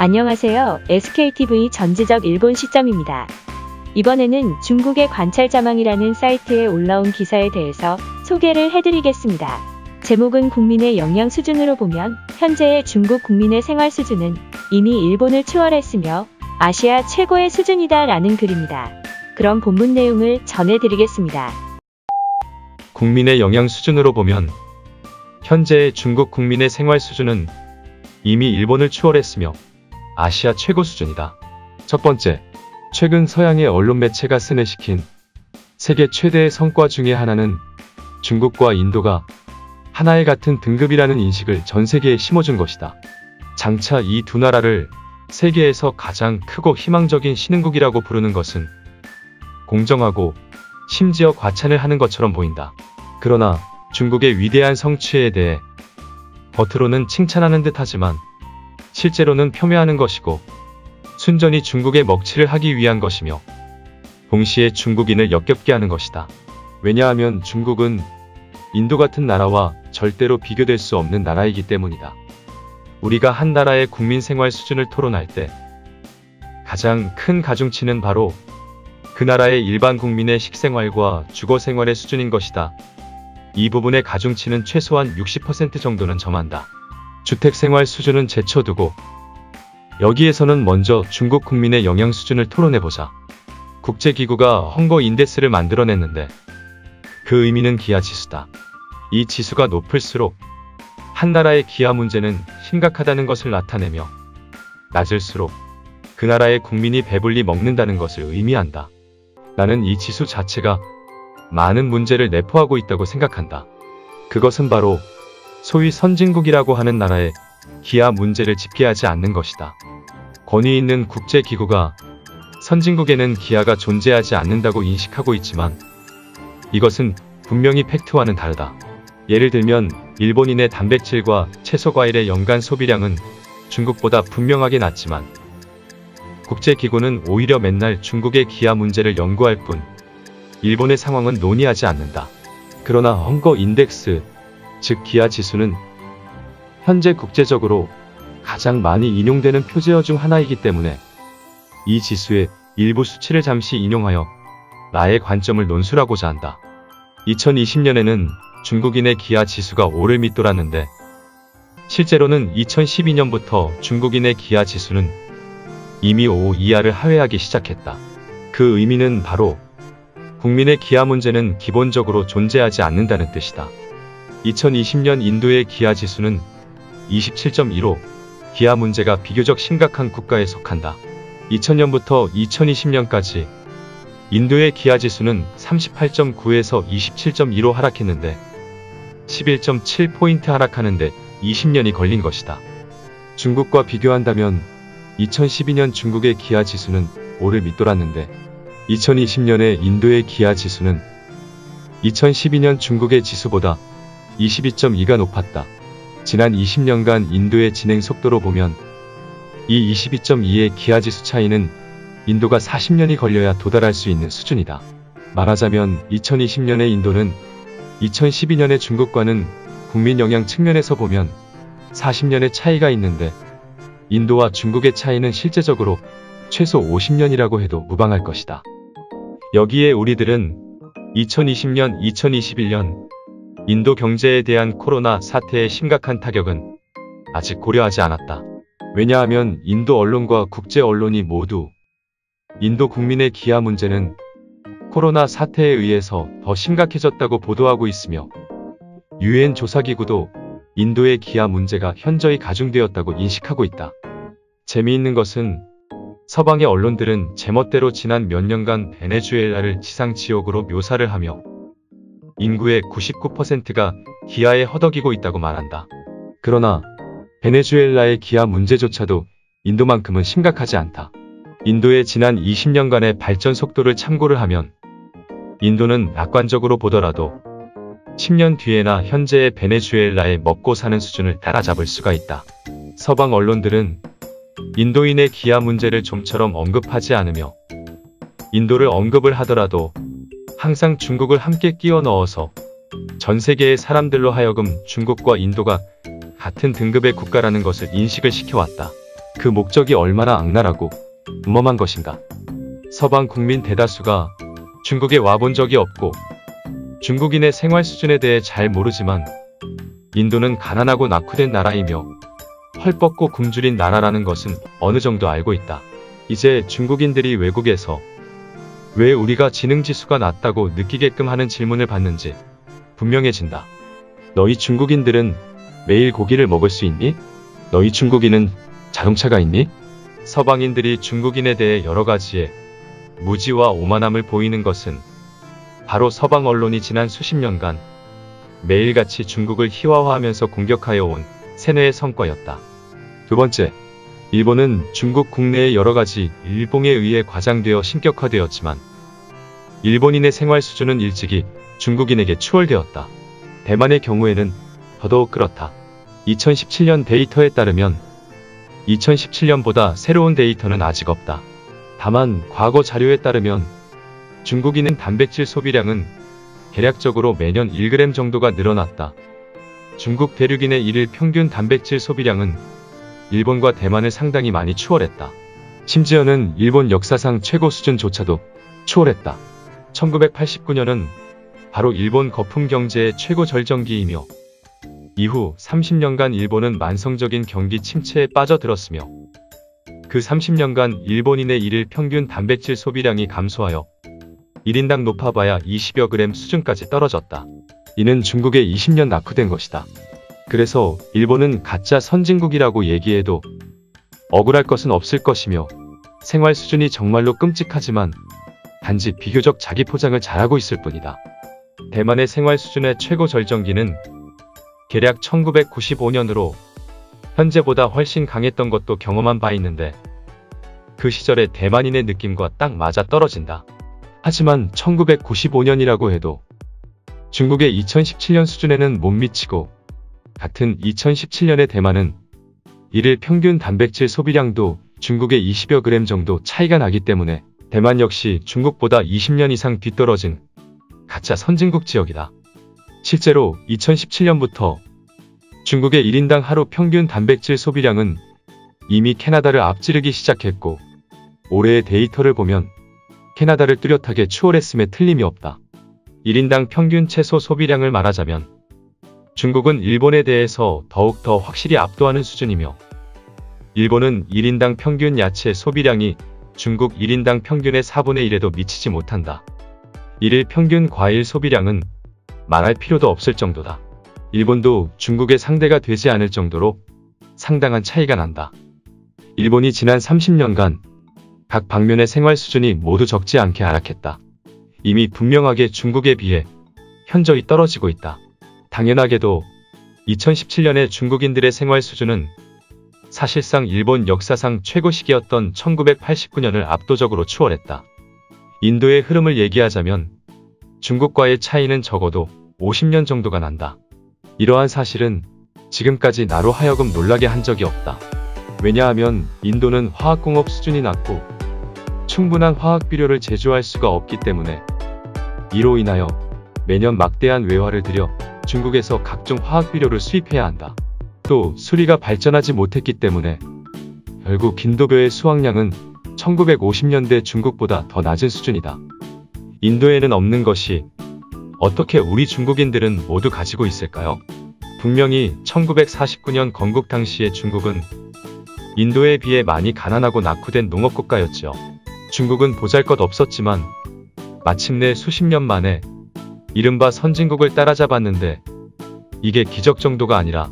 안녕하세요. SKTV 전지적 일본 시점입니다. 이번에는 중국의 관찰자망이라는 사이트에 올라온 기사에 대해서 소개를 해드리겠습니다. 제목은 국민의 영양 수준으로 보면 현재의 중국 국민의 생활 수준은 이미 일본을 추월했으며 아시아 최고의 수준이다 라는 글입니다. 그럼 본문 내용을 전해드리겠습니다. 국민의 영양 수준으로 보면 현재의 중국 국민의 생활 수준은 이미 일본을 추월했으며 아시아 최고 수준이다. 첫 번째, 최근 서양의 언론 매체가 스내시킨 세계 최대의 성과 중에 하나는 중국과 인도가 하나의 같은 등급이라는 인식을 전 세계에 심어준 것이다. 장차 이 두 나라를 세계에서 가장 크고 희망적인 신흥국이라고 부르는 것은 공정하고 심지어 과찬을 하는 것처럼 보인다. 그러나 중국의 위대한 성취에 대해 겉으로는 칭찬하는 듯 하지만 실제로는 폄훼하는 것이고 순전히 중국의 먹칠을 하기 위한 것이며 동시에 중국인을 역겹게 하는 것이다. 왜냐하면 중국은 인도 같은 나라와 절대로 비교될 수 없는 나라이기 때문이다. 우리가 한 나라의 국민 생활 수준을 토론할 때 가장 큰 가중치는 바로 그 나라의 일반 국민의 식생활과 주거생활의 수준인 것이다. 이 부분의 가중치는 최소한 60% 정도는 점한다. 주택생활 수준은 제쳐두고 여기에서는 먼저 중국 국민의 영양 수준을 토론해보자. 국제기구가 헝거 인덱스를 만들어냈는데 그 의미는 기아 지수다. 이 지수가 높을수록 한 나라의 기아 문제는 심각하다는 것을 나타내며 낮을수록 그 나라의 국민이 배불리 먹는다는 것을 의미한다. 나는 이 지수 자체가 많은 문제를 내포하고 있다고 생각한다. 그것은 바로 소위 선진국이라고 하는 나라의 기아 문제를 집계하지 않는 것이다. 권위 있는 국제기구가 선진국에는 기아가 존재하지 않는다고 인식하고 있지만 이것은 분명히 팩트와는 다르다. 예를 들면 일본인의 단백질과 채소 과일의 연간 소비량은 중국보다 분명하게 낮지만 국제기구는 오히려 맨날 중국의 기아 문제를 연구할 뿐 일본의 상황은 논의하지 않는다. 그러나 헝거 인덱스, 즉 기아 지수는 현재 국제적으로 가장 많이 인용되는 표제어 중 하나이기 때문에 이 지수의 일부 수치를 잠시 인용하여 나의 관점을 논술하고자 한다. 2020년에는 중국인의 기아 지수가 오를 밑돌았는데 실제로는 2012년부터 중국인의 기아 지수는 이미 5 이하를 하회하기 시작했다. 그 의미는 바로 국민의 기아 문제는 기본적으로 존재하지 않는다는 뜻이다. 2020년 인도의 기아 지수는 27.15, 기아 문제가 비교적 심각한 국가에 속한다. 2000년부터 2020년까지 인도의 기아 지수는 38.9에서 27.2로 하락했는데 11.7포인트 하락하는데 20년이 걸린 것이다. 중국과 비교한다면 2012년 중국의 기아 지수는 5를 밑돌았는데 2020년의 인도의 기아 지수는 2012년 중국의 지수보다 22.2가 높았다. 지난 20년간 인도의 진행 속도로 보면 이 22.2의 기아 지수 차이는 인도가 40년이 걸려야 도달할 수 있는 수준이다. 말하자면 2020년의 인도는 2012년의 중국과는 국민 영양 측면에서 보면 40년의 차이가 있는데 인도와 중국의 차이는 실제적으로 최소 50년이라고 해도 무방할 것이다. 여기에 우리들은 2020년, 2021년 인도 경제에 대한 코로나 사태의 심각한 타격은 아직 고려하지 않았다. 왜냐하면 인도 언론과 국제 언론이 모두 인도 국민의 기아 문제는 코로나 사태에 의해서 더 심각해졌다고 보도하고 있으며 유엔 조사기구도 인도의 기아 문제가 현저히 가중되었다고 인식하고 있다. 재미있는 것은 서방의 언론들은 제멋대로 지난 몇 년간 베네수엘라를 지상지옥으로 묘사를 하며 인구의 99%가 기아에 허덕이고 있다고 말한다. 그러나 베네수엘라의 기아 문제조차도 인도만큼은 심각하지 않다. 인도의 지난 20년간의 발전 속도를 참고를 하면 인도는 낙관적으로 보더라도 10년 뒤에나 현재의 베네수엘라의 먹고 사는 수준을 따라잡을 수가 있다. 서방 언론들은 인도인의 기아 문제를 좀처럼 언급하지 않으며 인도를 언급을 하더라도 항상 중국을 함께 끼워 넣어서 전 세계의 사람들로 하여금 중국과 인도가 같은 등급의 국가라는 것을 인식을 시켜왔다. 그 목적이 얼마나 악랄하고 음험한 것인가. 서방 국민 대다수가 중국에 와본 적이 없고 중국인의 생활 수준에 대해 잘 모르지만 인도는 가난하고 낙후된 나라이며 헐벗고 굶주린 나라라는 것은 어느 정도 알고 있다. 이제 중국인들이 외국에서 왜 우리가 지능지수가 낮다고 느끼게끔 하는 질문을 받는지 분명해진다. 너희 중국인들은 매일 고기를 먹을 수 있니? 너희 중국인은 자동차가 있니? 서방인들이 중국인에 대해 여러 가지의 무지와 오만함을 보이는 것은 바로 서방 언론이 지난 수십 년간 매일같이 중국을 희화화하면서 공격하여 온 세뇌의 성과였다. 두 번째, 일본은 중국 국내의 여러 가지 일봉에 의해 과장되어 신격화되었지만 일본인의 생활 수준은 일찍이 중국인에게 추월되었다. 대만의 경우에는 더더욱 그렇다. 2017년 데이터에 따르면 2017년보다 새로운 데이터는 아직 없다. 다만 과거 자료에 따르면 중국인의 단백질 소비량은 대략적으로 매년 1g 정도가 늘어났다. 중국 대륙인의 일일 평균 단백질 소비량은 일본과 대만을 상당히 많이 추월했다. 심지어는 일본 역사상 최고 수준조차도 추월했다. 1989년은 바로 일본 거품 경제의 최고 절정기이며 이후 30년간 일본은 만성적인 경기 침체에 빠져들었으며 그 30년간 일본인의 일일 평균 단백질 소비량이 감소하여 1인당 높아봐야 20여 g 수준까지 떨어졌다. 이는 중국의 20년 낙후된 것이다. 그래서 일본은 가짜 선진국이라고 얘기해도 억울할 것은 없을 것이며 생활 수준이 정말로 끔찍하지만 단지 비교적 자기 포장을 잘하고 있을 뿐이다. 대만의 생활 수준의 최고 절정기는 개략 1995년으로 현재보다 훨씬 강했던 것도 경험한 바 있는데 그 시절의 대만인의 느낌과 딱 맞아 떨어진다. 하지만 1995년이라고 해도 중국의 2017년 수준에는 못 미치고 같은 2017년의 대만은 일일 평균 단백질 소비량도 중국의 20여 g 정도 차이가 나기 때문에 대만 역시 중국보다 20년 이상 뒤떨어진 가짜 선진국 지역이다. 실제로 2017년부터 중국의 1인당 하루 평균 단백질 소비량은 이미 캐나다를 앞지르기 시작했고 올해의 데이터를 보면 캐나다를 뚜렷하게 추월했음에 틀림이 없다. 1인당 평균 채소 소비량을 말하자면 중국은 일본에 대해서 더욱더 확실히 압도하는 수준이며 일본은 1인당 평균 야채 소비량이 중국 1인당 평균의 4분의 1에도 미치지 못한다. 일일 평균 과일 소비량은 말할 필요도 없을 정도다. 일본도 중국의 상대가 되지 않을 정도로 상당한 차이가 난다. 일본이 지난 30년간 각 방면의 생활 수준이 모두 적지 않게 하락했다. 이미 분명하게 중국에 비해 현저히 떨어지고 있다. 당연하게도 2017년의 중국인들의 생활 수준은 사실상 일본 역사상 최고 시기였던 1989년을 압도적으로 추월했다. 인도의 흐름을 얘기하자면 중국과의 차이는 적어도 50년 정도가 난다. 이러한 사실은 지금까지 나로 하여금 놀라게 한 적이 없다. 왜냐하면 인도는 화학공업 수준이 낮고 충분한 화학비료를 제조할 수가 없기 때문에 이로 인하여 매년 막대한 외화를 들여 중국에서 각종 화학비료를 수입해야 한다. 또 수리가 발전하지 못했기 때문에 결국 인도벼의 수확량은 1950년대 중국보다 더 낮은 수준이다. 인도에는 없는 것이 어떻게 우리 중국인들은 모두 가지고 있을까요? 분명히 1949년 건국 당시의 중국은 인도에 비해 많이 가난하고 낙후된 농업국가였죠. 중국은 보잘것없었지만 마침내 수십 년 만에 이른바 선진국을 따라잡았는데 이게 기적 정도가 아니라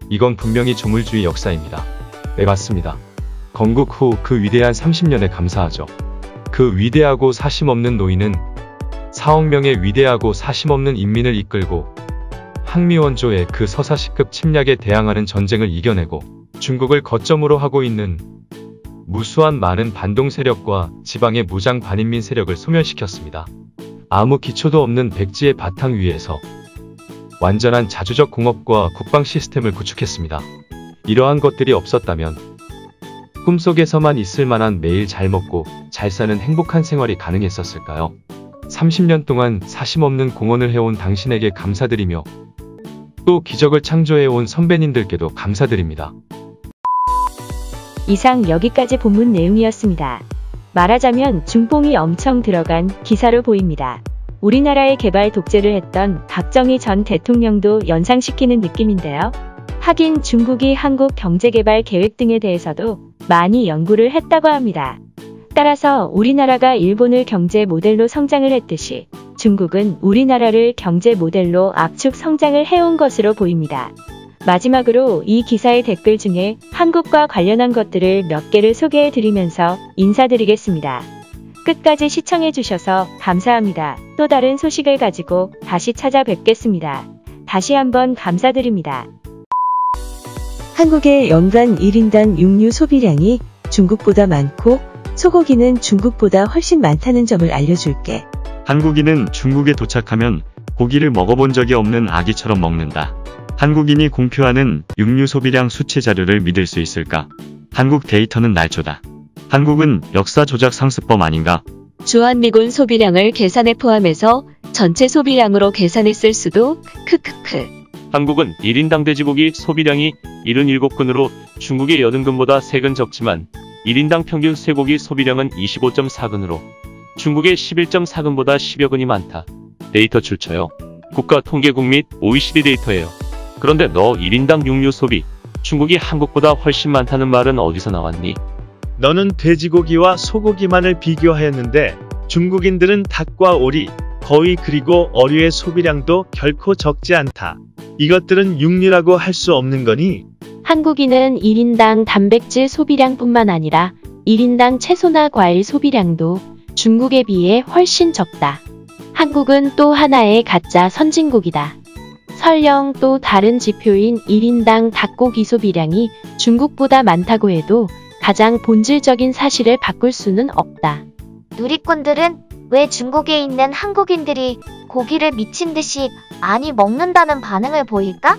이건 분명히 조물주의 역사입니다. 네, 맞습니다. 건국 후 그 위대한 30년에 감사하죠. 그 위대하고 사심없는 노인은 4억 명의 위대하고 사심없는 인민을 이끌고 항미원조의 그 서사시급 침략에 대항하는 전쟁을 이겨내고 중국을 거점으로 하고 있는 무수한 많은 반동 세력과 지방의 무장 반인민 세력을 소멸시켰습니다. 아무 기초도 없는 백지의 바탕 위에서 완전한 자주적 공업과 국방 시스템을 구축했습니다. 이러한 것들이 없었다면 꿈속에서만 있을 만한 매일 잘 먹고 잘 사는 행복한 생활이 가능했었을까요? 30년 동안 사심없는 공헌을 해온 당신에게 감사드리며 또 기적을 창조해온 선배님들께도 감사드립니다. 이상 여기까지 본문 내용이었습니다. 말하자면 중뽕이 엄청 들어간 기사로 보입니다. 우리나라의 개발 독재를 했던 박정희 전 대통령도 연상시키는 느낌인데요. 하긴 중국이 한국 경제개발 계획 등에 대해서도 많이 연구를 했다고 합니다. 따라서 우리나라가 일본을 경제 모델로 성장을 했듯이 중국은 우리나라를 경제 모델로 압축 성장을 해온 것으로 보입니다. 마지막으로 이 기사의 댓글 중에 한국과 관련한 것들을 몇 개를 소개해 드리면서 인사드리겠습니다. 끝까지 시청해 주셔서 감사합니다. 또 다른 소식을 가지고 다시 찾아뵙겠습니다. 다시 한번 감사드립니다. 한국의 연간 1인당 육류 소비량이 중국보다 많고 소고기는 중국보다 훨씬 많다는 점을 알려줄게. 한국인은 중국에 도착하면 고기를 먹어본 적이 없는 아기처럼 먹는다. 한국인이 공표하는 육류 소비량 수치 자료를 믿을 수 있을까? 한국 데이터는 날조다. 한국은 역사 조작 상습범 아닌가? 주한미군 소비량을 계산에 포함해서 전체 소비량으로 계산했을 수도 크크크. 한국은 1인당 돼지고기 소비량이 77근으로 중국의 80근보다 3근 적지만 1인당 평균 쇠고기 소비량은 25.4근으로 중국의 11.4근보다 10여 근이 많다. 데이터 출처요. 국가통계국 및 OECD 데이터예요. 그런데 너 1인당 육류 소비, 중국이 한국보다 훨씬 많다는 말은 어디서 나왔니? 너는 돼지고기와 소고기만을 비교하였는데 중국인들은 닭과 오리, 거위 그리고 어류의 소비량도 결코 적지 않다. 이것들은 육류라고 할 수 없는 거니? 한국인은 1인당 단백질 소비량뿐만 아니라 1인당 채소나 과일 소비량도 중국에 비해 훨씬 적다. 한국은 또 하나의 가짜 선진국이다. 설령 또 다른 지표인 1인당 닭고기 소비량이 중국보다 많다고 해도 가장 본질적인 사실을 바꿀 수는 없다. 누리꾼들은 왜 중국에 있는 한국인들이 고기를 미친 듯이 많이 먹는다는 반응을 보일까?